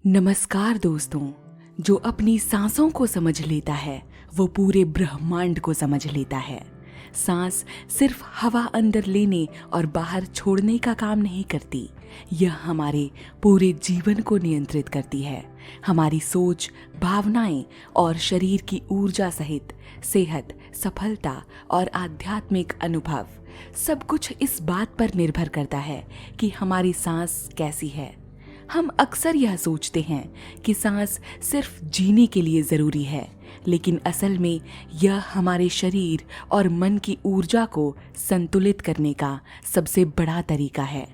नमस्कार दोस्तों। जो अपनी सांसों को समझ लेता है वो पूरे ब्रह्मांड को समझ लेता है। सांस सिर्फ हवा अंदर लेने और बाहर छोड़ने का काम नहीं करती, यह हमारे पूरे जीवन को नियंत्रित करती है। हमारी सोच, भावनाएं और शरीर की ऊर्जा सहित सेहत, सफलता और आध्यात्मिक अनुभव सब कुछ इस बात पर निर्भर करता है कि हमारी सांस कैसी है। हम अक्सर यह सोचते हैं कि सांस सिर्फ जीने के लिए जरूरी है, लेकिन असल में यह हमारे शरीर और मन की ऊर्जा को संतुलित करने का सबसे बड़ा तरीका है।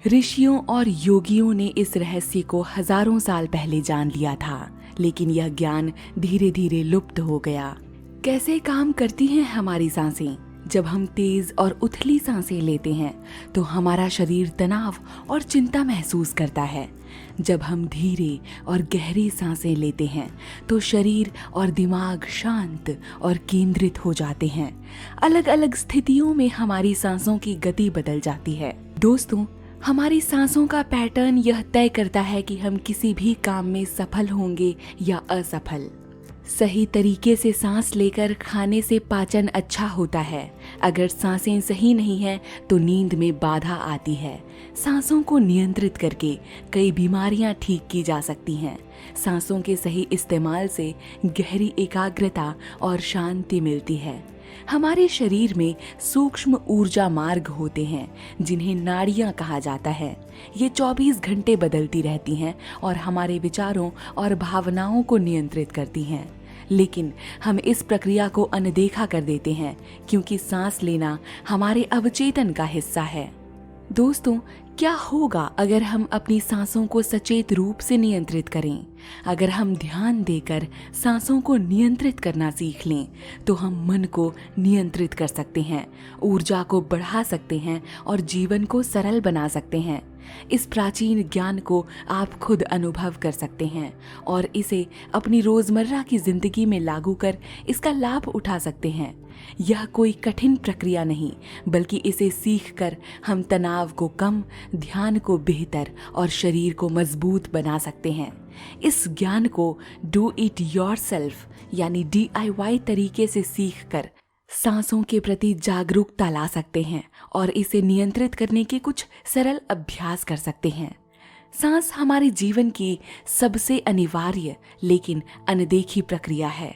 ऋषियों और योगियों ने इस रहस्य को हजारों साल पहले जान लिया था, लेकिन यह ज्ञान धीरे धीरे लुप्त हो गया। कैसे काम करती हैं हमारी सांसें? जब हम तेज और उथली सांसें लेते हैं तो हमारा शरीर तनाव और चिंता महसूस करता है। जब हम धीरे और गहरी सांसें लेते हैं तो शरीर और दिमाग शांत और केंद्रित हो जाते हैं। अलग अलग स्थितियों में हमारी सांसों की गति बदल जाती है। दोस्तों, हमारी सांसों का पैटर्न यह तय करता है कि हम किसी भी काम में सफल होंगे या असफल। सही तरीके से सांस लेकर खाने से पाचन अच्छा होता है। अगर सांसें सही नहीं हैं तो नींद में बाधा आती है। सांसों को नियंत्रित करके कई बीमारियां ठीक की जा सकती हैं। सांसों के सही इस्तेमाल से गहरी एकाग्रता और शांति मिलती है। हमारे शरीर में सूक्ष्म ऊर्जा मार्ग होते हैं जिन्हें नाड़ियां कहा जाता है। ये 24 घंटे बदलती रहती हैं और हमारे विचारों और भावनाओं को नियंत्रित करती हैं। लेकिन हम इस प्रक्रिया को अनदेखा कर देते हैं क्योंकि सांस लेना हमारे अवचेतन का हिस्सा है। दोस्तों, क्या होगा अगर हम अपनी सांसों को सचेत रूप से नियंत्रित करें? अगर हम ध्यान देकर सांसों को नियंत्रित करना सीख लें तो हम मन को नियंत्रित कर सकते हैं, ऊर्जा को बढ़ा सकते हैं और जीवन को सरल बना सकते हैं। इस प्राचीन ज्ञान को आप खुद अनुभव कर सकते हैं और इसे अपनी रोजमर्रा की जिंदगी में लागू कर इसका लाभ उठा सकते हैं। यह कोई कठिन प्रक्रिया नहीं, बल्कि इसे सीखकर हम तनाव को कम, ध्यान को बेहतर और शरीर को मजबूत बना सकते हैं। इस ज्ञान को डू इट योरसेल्फ यानी DIY तरीके से सीखकर सांसों के प्रति जागरूकता ला सकते हैं और इसे नियंत्रित करने के कुछ सरल अभ्यास कर सकते हैं। सांस हमारे जीवन की सबसे अनिवार्य लेकिन अनदेखी प्रक्रिया है।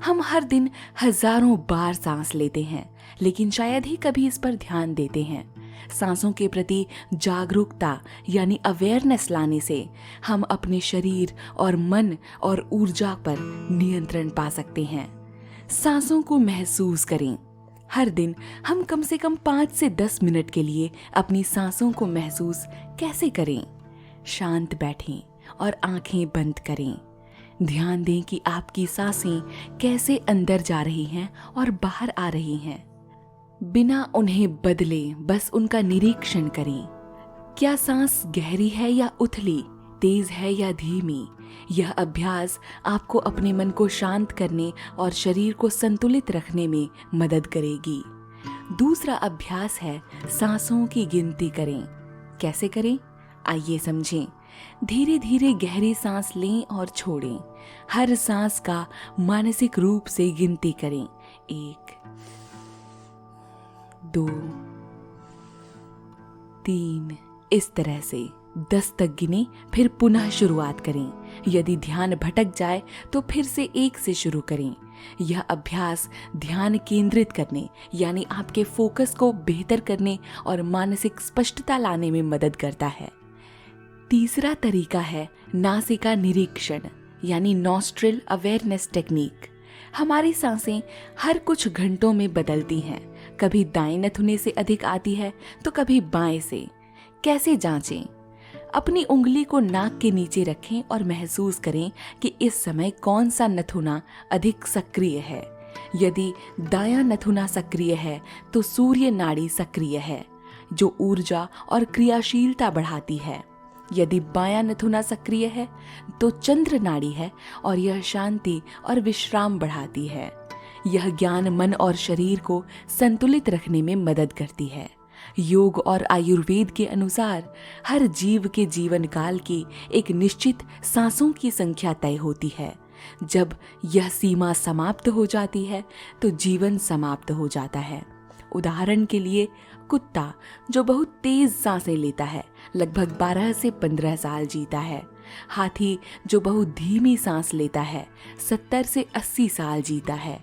हम हर दिन हजारों बार सांस लेते हैं, लेकिन शायद ही कभी इस पर ध्यान देते हैं। सांसों के प्रति जागरूकता यानी अवेयरनेस लाने से हम अपने शरीर और मन और ऊर्जा पर नियंत्रण पा सकते हैं। सांसों को महसूस करें। हर दिन हम कम से कम 5 से 10 मिनट के लिए अपनी सांसों को महसूस कैसे करें? शांत बैठें और आंखें बंद करें। ध्यान दें कि आपकी सांसें कैसे अंदर जा रही हैं और बाहर आ रही हैं। बिना उन्हें बदले बस उनका निरीक्षण करें। क्या सांस गहरी है या उथली, तेज है या धीमी? यह अभ्यास आपको अपने मन को शांत करने और शरीर को संतुलित रखने में मदद करेगी। दूसरा अभ्यास है सांसों की गिनती करें। कैसे करें? आइए समझें। धीरे धीरे गहरी सांस लें और छोड़ें। हर सांस का मानसिक रूप से गिनती करें। 1, 2, 3, इस तरह से 10 तक गिने, फिर पुनः शुरुआत करें। यदि ध्यान भटक जाए तो फिर से 1 से शुरू करें। यह अभ्यास ध्यान केंद्रित करने यानी आपके फोकस को बेहतर करने और मानसिक स्पष्टता लाने में मदद करता है। तीसरा तरीका है नासिका निरीक्षण यानी नॉस्ट्रिल अवेयरनेस टेक्निक। हमारी सांसें हर कुछ घंटों में बदलती हैं। कभी दाएं नथुने से अधिक आती है तो कभी बाएं से। कैसे जांचें? अपनी उंगली को नाक के नीचे रखें और महसूस करें कि इस समय कौन सा नथुना अधिक सक्रिय है। यदि दायां नथुना सक्रिय है तो सूर्य नाड़ी सक्रिय है, जो ऊर्जा और क्रियाशीलता बढ़ाती है। यदि बायां नथुना सक्रिय है तो चंद्र नाड़ी है और यह शांति और विश्राम बढ़ाती है। यह ज्ञान मन और शरीर को संतुलित रखने में मदद करती है। योग और आयुर्वेद के अनुसार हर जीव के जीवन काल की एक निश्चित सांसों की संख्या तय होती है। जब यह सीमा समाप्त हो जाती है तो जीवन समाप्त हो जाता है। उदाहरण के लिए कुत्ता जो बहुत तेज सांसें लेता है लगभग 12 से 15 साल जीता है। हाथी जो बहुत धीमी सांस लेता है 70 से 80 साल जीता है।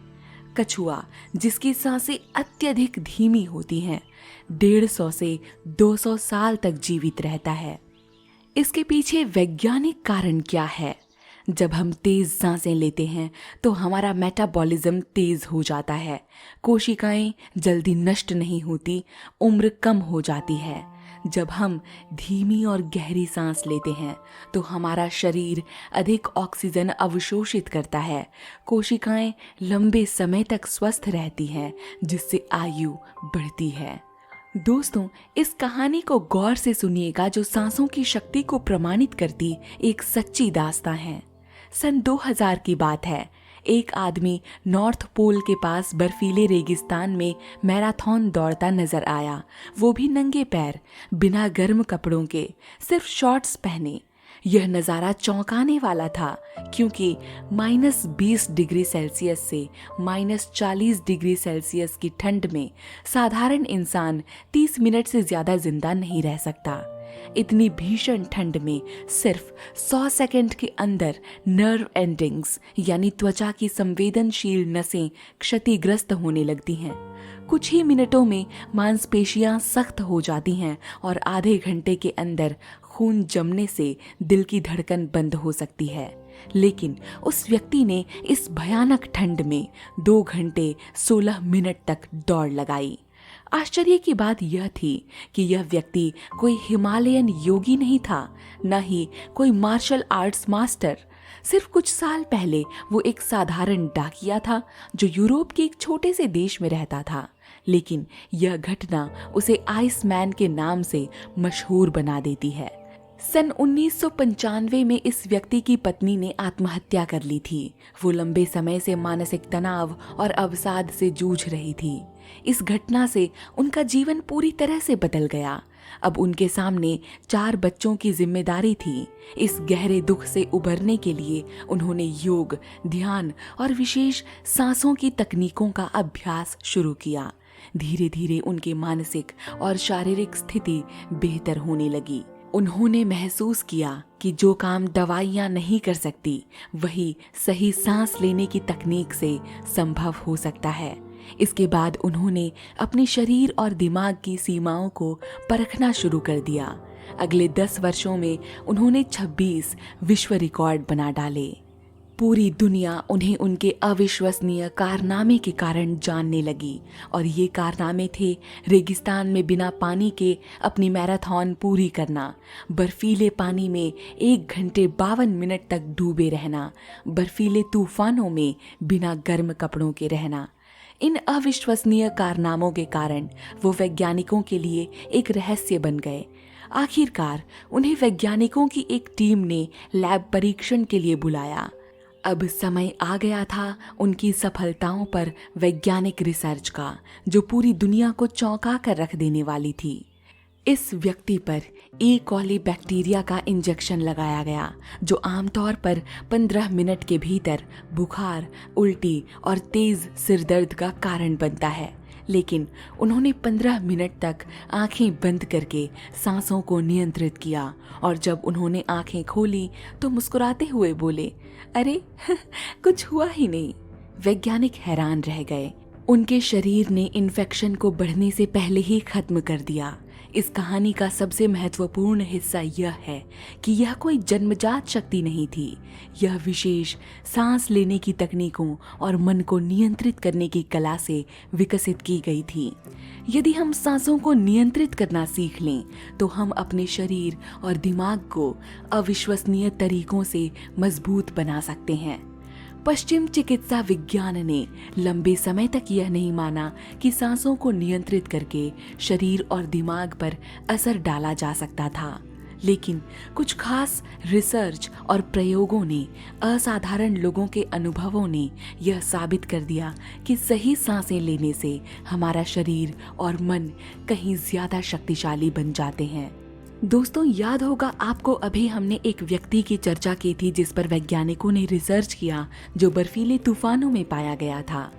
कछुआ जिसकी सांसें अत्यधिक धीमी होती हैं 150 से 200 साल तक जीवित रहता है। इसके पीछे वैज्ञानिक कारण क्या है? जब हम तेज सांसें लेते हैं तो हमारा मेटाबॉलिज्म तेज हो जाता है, कोशिकाएं जल्दी नष्ट नहीं होती, उम्र कम हो जाती है। जब हम धीमी और गहरी सांस लेते हैं तो हमारा शरीर अधिक ऑक्सीजन अवशोषित करता है, कोशिकाएं लंबे समय तक स्वस्थ रहती हैं, जिससे आयु बढ़ती है। दोस्तों, इस कहानी को गौर से सुनिएगा जो सांसों की शक्ति को प्रमाणित करती एक सच्ची दास्तां है। सन 2000 की बात है। एक आदमी नॉर्थ पोल के पास बर्फीले रेगिस्तान में मैराथन दौड़ता नजर आया, वो भी नंगे पैर, बिना गर्म कपड़ों के, सिर्फ शॉर्ट्स पहने। यह नज़ारा चौंकाने वाला था क्योंकि -20 डिग्री सेल्सियस से -40 डिग्री सेल्सियस की ठंड में साधारण इंसान 30 मिनट से ज़्यादा जिंदा नहीं रह सकता। इतनी भीषण ठंड में सिर्फ 100 सेकंड के अंदर नर्व एंडिंग्स यानी त्वचा की संवेदनशील नसें क्षतिग्रस्त होने लगती हैं। कुछ ही मिनटों में मांसपेशियां सख्त हो जाती हैं और आधे घंटे के अंदर खून जमने से दिल की धड़कन बंद हो सकती है। लेकिन उस व्यक्ति ने इस भयानक ठंड में 2 घंटे 16 मिनट तक दौड़ लगाई। आश्चर्य की बात यह थी कि यह व्यक्ति कोई हिमालयन योगी नहीं था, न ही कोई मार्शल आर्ट्स मास्टर। सिर्फ कुछ साल पहले वो एक साधारण डाकिया था जो यूरोप के एक छोटे से देश में रहता था। लेकिन यह घटना उसे आइसमैन के नाम से मशहूर बना देती है। सन 1995 में इस व्यक्ति की पत्नी ने आत्महत्या कर ली थी। वो लंबे समय से मानसिक तनाव और अवसाद से जूझ रही थी। इस घटना से उनका जीवन पूरी तरह से बदल गया। अब उनके सामने 4 बच्चों की जिम्मेदारी थी। इस गहरे दुख से उबरने के लिए उन्होंने योग, ध्यान और विशेष सांसों की तकनीकों का अभ्यास शुरू किया। धीरे धीरे उनकी मानसिक और शारीरिक स्थिति बेहतर होने लगी। उन्होंने महसूस किया कि जो काम दवाइयाँ नहीं कर सकती, वही सही सांस लेने की तकनीक से संभव हो सकता है। इसके बाद उन्होंने अपने शरीर और दिमाग की सीमाओं को परखना शुरू कर दिया। अगले 10 वर्षों में उन्होंने 26 विश्व रिकॉर्ड बना डाले। पूरी दुनिया उन्हें उनके अविश्वसनीय कारनामे के कारण जानने लगी और ये कारनामे थे रेगिस्तान में बिना पानी के अपनी मैराथन पूरी करना, बर्फीले पानी में 1 घंटे 52 मिनट तक डूबे रहना, बर्फीले तूफानों में बिना गर्म कपड़ों के रहना। इन अविश्वसनीय कारनामों के कारण वो वैज्ञानिकों के लिए एक रहस्य बन गए। आखिरकार उन्हें वैज्ञानिकों की एक टीम ने लैब परीक्षण के लिए बुलाया। अब समय आ गया था उनकी सफलताओं पर वैज्ञानिक रिसर्च का, जो पूरी दुनिया को चौंका कर रख देने वाली थी। इस व्यक्ति पर ई कॉली बैक्टीरिया का इंजेक्शन लगाया गया, जो आमतौर पर 15 मिनट के भीतर बुखार, उल्टी और तेज सिरदर्द का कारण बनता है। लेकिन उन्होंने 15 मिनट तक आंखें बंद करके सांसों को नियंत्रित किया और जब उन्होंने आंखें खोली तो मुस्कुराते हुए बोले, अरे कुछ हुआ ही नहीं। वैज्ञानिक हैरान रह गए। उनके शरीर ने इन्फेक्शन को बढ़ने से पहले ही खत्म कर दिया। इस कहानी का सबसे महत्वपूर्ण हिस्सा यह है कि यह कोई जन्मजात शक्ति नहीं थी। यह विशेष सांस लेने की तकनीकों और मन को नियंत्रित करने की कला से विकसित की गई थी। यदि हम सांसों को नियंत्रित करना सीख लें तो हम अपने शरीर और दिमाग को अविश्वसनीय तरीकों से मजबूत बना सकते हैं। पश्चिम चिकित्सा विज्ञान ने लंबे समय तक यह नहीं माना कि सांसों को नियंत्रित करके शरीर और दिमाग पर असर डाला जा सकता था। लेकिन कुछ खास रिसर्च और प्रयोगों ने, असाधारण लोगों के अनुभवों ने यह साबित कर दिया कि सही सांसें लेने से हमारा शरीर और मन कहीं ज्यादा शक्तिशाली बन जाते हैं। दोस्तों, याद होगा आपको, अभी हमने एक व्यक्ति की चर्चा की थी जिस पर वैज्ञानिकों ने रिसर्च किया, जो बर्फीले तूफानों में पाया गया था।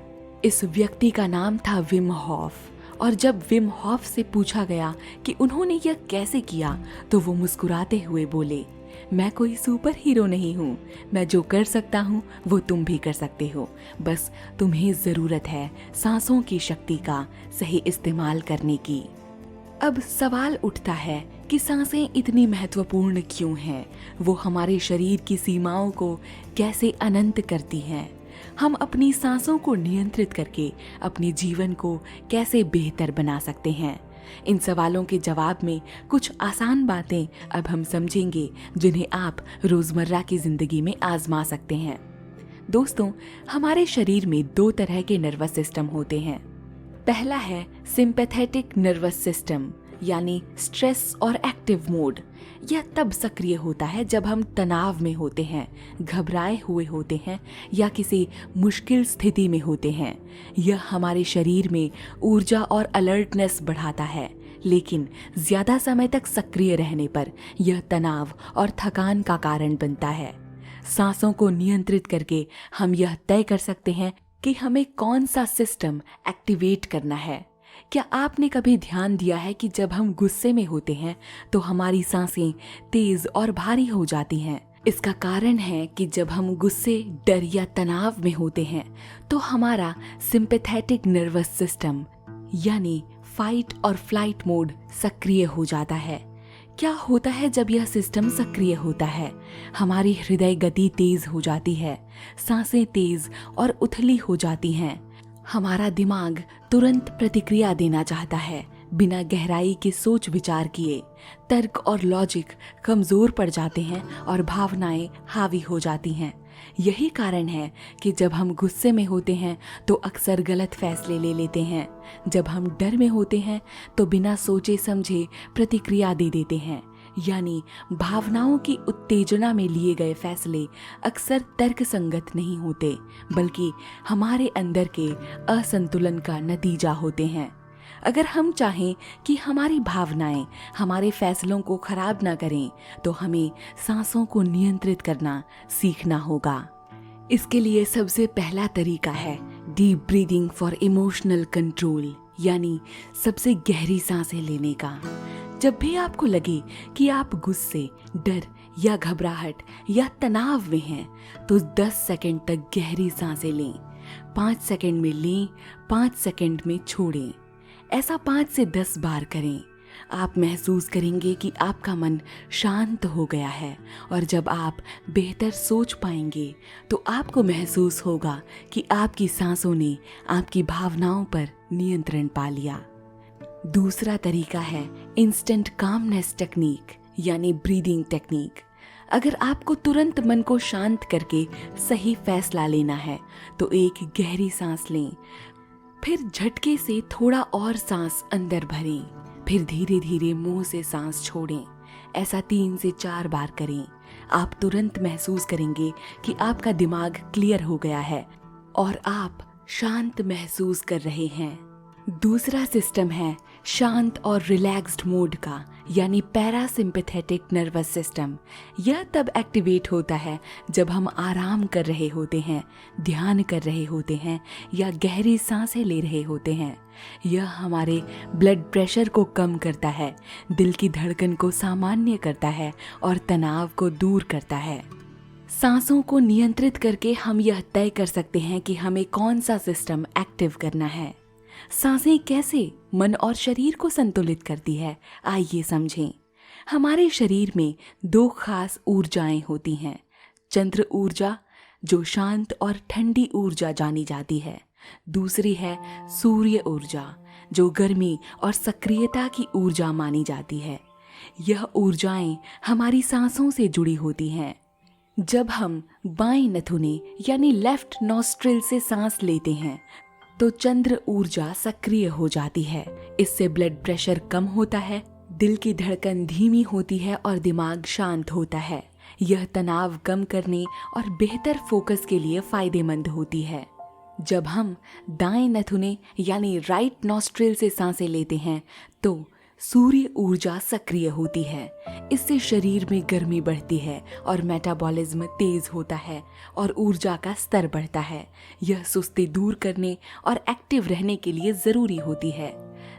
इस व्यक्ति का नाम था विम हॉफ। और जब विम हॉफ से पूछा गया कि उन्होंने यह कैसे किया, तो वो मुस्कुराते हुए बोले, मैं कोई सुपर हीरो नहीं हूँ। मैं जो कर सकता हूँ वो तुम भी कर सकते हो। बस तुम्हें जरूरत है सांसों की शक्ति का सही इस्तेमाल करने की। अब सवाल उठता है कि सांसें इतनी महत्वपूर्ण क्यों हैं? वो हमारे शरीर की सीमाओं को कैसे अनंत करती हैं? हम अपनी सांसों को नियंत्रित करके अपने जीवन को कैसे बेहतर बना सकते हैं? इन सवालों के जवाब में कुछ आसान बातें अब हम समझेंगे, जिन्हें आप रोजमर्रा की जिंदगी में आजमा सकते हैं। दोस्तों, हमारे शरीर में 2 तरह के नर्वस सिस्टम होते हैं। पहला है सिंपैथेटिक नर्वस सिस्टम, यानी स्ट्रेस और एक्टिव मोड। यह तब सक्रिय होता है जब हम तनाव में होते हैं, घबराए हुए होते हैं या किसी मुश्किल स्थिति में होते हैं। यह हमारे शरीर में ऊर्जा और अलर्टनेस बढ़ाता है, लेकिन ज्यादा समय तक सक्रिय रहने पर यह तनाव और थकान का कारण बनता है। सांसों को नियंत्रित करके हम यह तय कर सकते हैं कि हमें कौन सा सिस्टम एक्टिवेट करना है। क्या आपने कभी ध्यान दिया है कि जब हम गुस्से में होते हैं तो हमारी सांसें तेज और भारी हो जाती हैं? इसका कारण है कि जब हम गुस्से, डर या तनाव में होते हैं तो हमारा सिंपैथेटिक नर्वस सिस्टम यानी फाइट और फ्लाइट मोड सक्रिय हो जाता है। क्या होता है जब यह सिस्टम सक्रिय होता है? हमारी हृदय गति तेज हो जाती है, सांसें तेज और उथली हो जाती हैं। हमारा दिमाग तुरंत प्रतिक्रिया देना चाहता है, बिना गहराई के सोच विचार किए। तर्क और लॉजिक कमजोर पड़ जाते हैं और भावनाएं हावी हो जाती हैं। यही कारण है कि जब हम गुस्से में होते हैं तो अक्सर गलत फैसले ले लेते हैं। जब हम डर में होते हैं तो बिना सोचे समझे प्रतिक्रिया दे देते हैं, यानी भावनाओं की उत्तेजना में लिए गए फैसले अक्सर तर्कसंगत नहीं होते, बल्कि हमारे अंदर के असंतुलन का नतीजा होते हैं। अगर हम चाहें कि हमारी भावनाएं हमारे फैसलों को खराब ना करें, तो हमें सांसों को नियंत्रित करना सीखना होगा। इसके लिए सबसे पहला तरीका है deep breathing for emotional control, यानी सबसे गहरी सांसें लेने का। जब भी आपको लगे कि आप गुस्से, डर या घबराहट या तनाव में हैं, तो 10 सेकंड तक गहरी सांसें लें। 5 सेकंड में लें, 5 सेकंड में छोड़ें। ऐसा 5 से 10 बार करें। आप महसूस करेंगे कि आपका मन शांत हो गया है, और जब आप बेहतर सोच पाएंगे तो आपको महसूस होगा कि आपकी सांसों ने आपकी भावनाओं पर नियंत्रण पा लिया। दूसरा तरीका है इंस्टेंट कामनेस टेक्निक, यानी ब्रीदिंग टेक्निक। अगर आपको तुरंत मन को शांत करके सही फैसला लेना है तो एक गहरी सांस लें, फिर झटके से थोड़ा और सांस अंदर भरें, फिर धीरे धीरे मुंह से सांस छोड़ें। ऐसा 3 से 4 बार करें। आप तुरंत महसूस करेंगे कि आपका दिमाग क्लियर हो गया है और आप शांत महसूस कर रहे हैं। दूसरा सिस्टम है शांत और रिलैक्स्ड मोड का, यानी पैरासिम्पैथेटिक नर्वस सिस्टम। यह तब एक्टिवेट होता है जब हम आराम कर रहे होते हैं, ध्यान कर रहे होते हैं या गहरी सांसें ले रहे होते हैं। यह हमारे ब्लड प्रेशर को कम करता है, दिल की धड़कन को सामान्य करता है और तनाव को दूर करता है। सांसों को नियंत्रित करके हम यह तय कर सकते हैं कि हमें कौन सा सिस्टम एक्टिव करना है। सांसें कैसे मन और शरीर को संतुलित करती है, आइए समझें। हमारे शरीर में 2 खास ऊर्जाएं होती हैं। चंद्र ऊर्जा, जो शांत और ठंडी ऊर्जा जानी जाती है। दूसरी है सूर्य ऊर्जा, जो गर्मी और सक्रियता की ऊर्जा मानी जाती है। यह ऊर्जाएं हमारी सांसों से जुड़ी होती हैं। जब हम बाएं नथुने यानी लेफ्ट नॉस्ट्रिल से सांस लेते हैं तो चंद्र ऊर्जा सक्रिय हो जाती है। इससे ब्लड प्रेशर कम होता है, दिल की धड़कन धीमी होती है और दिमाग शांत होता है। यह तनाव कम करने और बेहतर फोकस के लिए फायदेमंद होती है। जब हम दाएं नथुने यानी राइट नॉस्ट्रिल से सांसें लेते हैं तो सूर्य ऊर्जा सक्रिय होती है। इससे शरीर में गर्मी बढ़ती है और मेटाबॉलिज्म तेज होता है और ऊर्जा का स्तर बढ़ता है। यह सुस्ती दूर करने और एक्टिव रहने के लिए जरूरी होती है।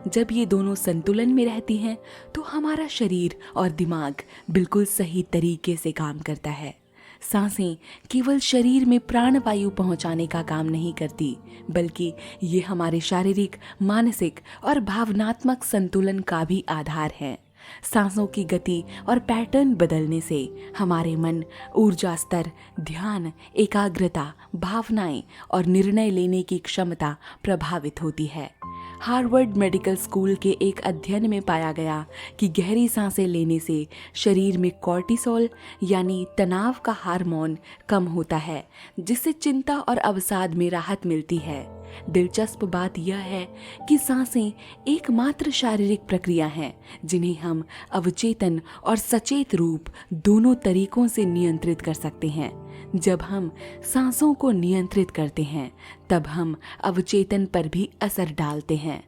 जब ये दोनों संतुलन में रहती हैं तो हमारा शरीर और दिमाग बिल्कुल सही तरीके से काम करता है। सांसें केवल शरीर में प्राणवायु पहुंचाने का काम नहीं करती, बल्कि ये हमारे शारीरिक, मानसिक और भावनात्मक संतुलन का भी आधार है। सांसों की गति और पैटर्न बदलने से हमारे मन, ऊर्जा स्तर, ध्यान, एकाग्रता, भावनाएं और निर्णय लेने की क्षमता प्रभावित होती है। हार्वर्ड मेडिकल स्कूल के एक अध्ययन में पाया गया कि गहरी सांसें लेने से शरीर में कॉर्टिसोल यानी तनाव का हार्मोन कम होता है, जिससे चिंता और अवसाद में राहत मिलती है। दिलचस्प बात यह है कि सांसें एकमात्र शारीरिक प्रक्रिया हैं जिन्हें हम अवचेतन और सचेत रूप दोनों तरीकों से नियंत्रित कर सकते हैं। जब हम सांसों को नियंत्रित करते हैं तब हम अवचेतन पर भी असर डालते हैं।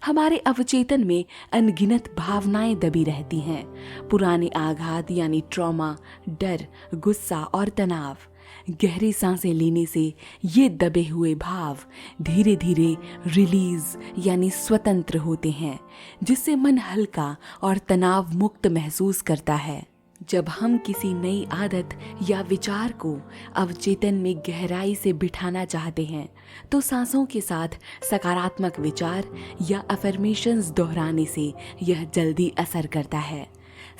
हमारे अवचेतन में अनगिनत भावनाएं दबी रहती हैं। पुराने आघात यानी ट्रॉमा, डर, गुस्सा और तनाव। गहरी सांसें लेने से ये दबे हुए भाव धीरे धीरे रिलीज यानी स्वतंत्र होते हैं, जिससे मन हल्का और तनाव मुक्त महसूस करता है। जब हम किसी नई आदत या विचार को अवचेतन में गहराई से बिठाना चाहते हैं तो सांसों के साथ सकारात्मक विचार या अफर्मेशंस दोहराने से यह जल्दी असर करता है।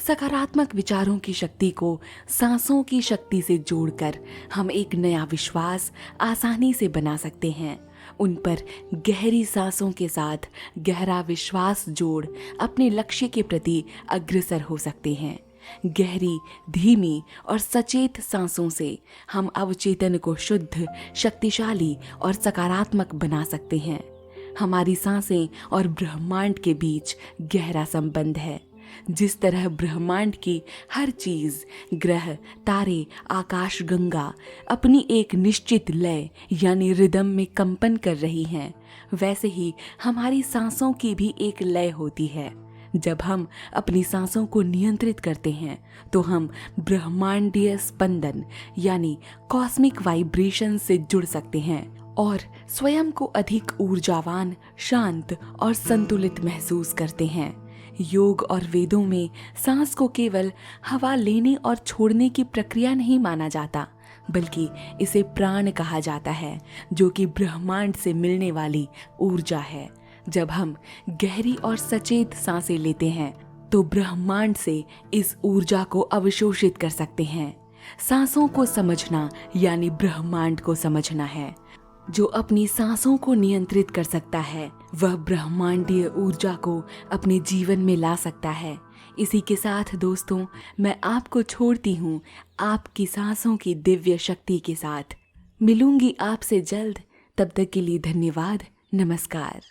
सकारात्मक विचारों की शक्ति को सांसों की शक्ति से जोड़कर हम एक नया विश्वास आसानी से बना सकते हैं। उन पर गहरी सांसों के साथ गहरा विश्वास जोड़ अपने लक्ष्य के प्रति अग्रसर हो सकते हैं। गहरी, धीमी और सचेत सांसों से हम अवचेतन को शुद्ध, शक्तिशाली और सकारात्मक बना सकते हैं। हमारी सांसें और ब्रह्मांड के बीच गहरा संबंध है। जिस तरह ब्रह्मांड की हर चीज, ग्रह, तारे, आकाश गंगा अपनी एक निश्चित लय यानी रिदम में कंपन कर रही हैं, वैसे ही हमारी सांसों की भी एक लय होती है। जब हम अपनी सांसों को नियंत्रित करते हैं तो हम ब्रह्मांडीय स्पंदन यानी कॉस्मिक वाइब्रेशन से जुड़ सकते हैं और स्वयं को अधिक ऊर्जावान, शांत और संतुलित महसूस करते हैं। योग और वेदों में सांस को केवल हवा लेने और छोड़ने की प्रक्रिया नहीं माना जाता, बल्कि इसे प्राण कहा जाता है, जो कि ब्रह्मांड से मिलने वाली ऊर्जा है। जब हम गहरी और सचेत सांसें लेते हैं तो ब्रह्मांड से इस ऊर्जा को अवशोषित कर सकते हैं। सांसों को समझना यानी ब्रह्मांड को समझना है। जो अपनी सांसों को नियंत्रित कर सकता है वह ब्रह्मांडीय ऊर्जा को अपने जीवन में ला सकता है। इसी के साथ दोस्तों, मैं आपको छोड़ती हूँ आपकी सांसों की दिव्य शक्ति के साथ। मिलूंगी आपसे जल्द, तब तक के लिए धन्यवाद। नमस्कार।